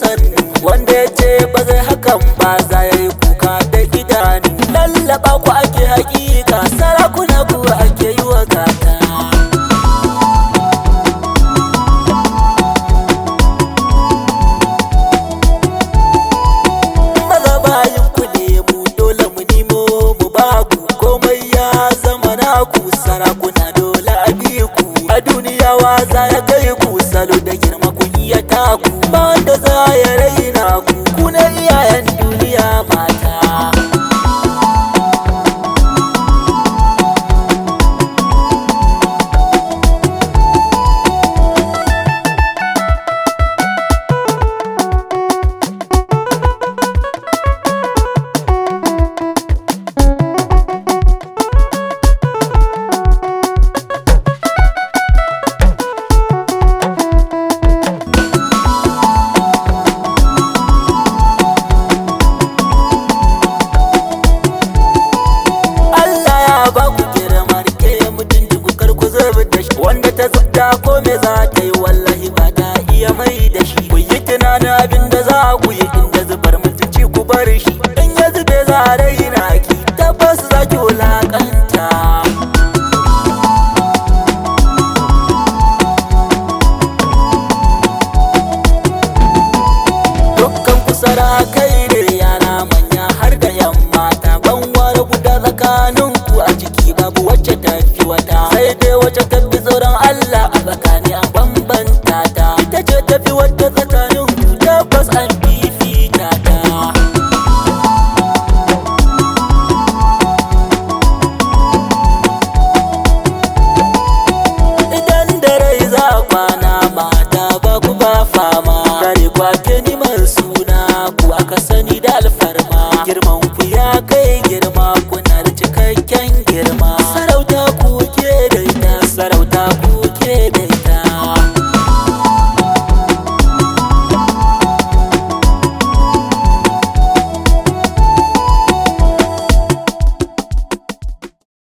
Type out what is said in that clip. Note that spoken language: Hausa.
sannu, wanda ya ce ba zai hakan ba za ya yi kuka da idanu. Lallaba ku ake hakika, sarakuna ku ake yi wa gata. Maza bayin ku ne mu, dole mu nemo mu ba ku, komai ya zama naku. Sarakuna dole a bi ku, a duniya waza ya kai ku, salo da girma ku iya taku, ba wanda za ya raina ku, ku ne iyayen duniya mata. Ba ku girma rike mutunci ku kar ku zubar da shi, wanda ta zubta ko me za ta yi wallahi ba ta iya mai da shi. Ku yi tunanin abin da za ku yi, inda zubar mutunci ku bar shi, in ya zube za a raina ki, tabbas za ki wulakanta. Dukkan ku sarakai ne, yana manya har da yan mata, ban ware guda tsakanin a ciki babu wacce tafi wata, sai dai wacce tafi tsoron Allah a tsakani an bambanta ta, ita ce tafi wadda tsakanin ku tabbas an fifita ta. Idan da rai za kwana mata ba ku ba fama, kare kwake niman suna ku aka sani da alfarma, girman ku ya kai girma.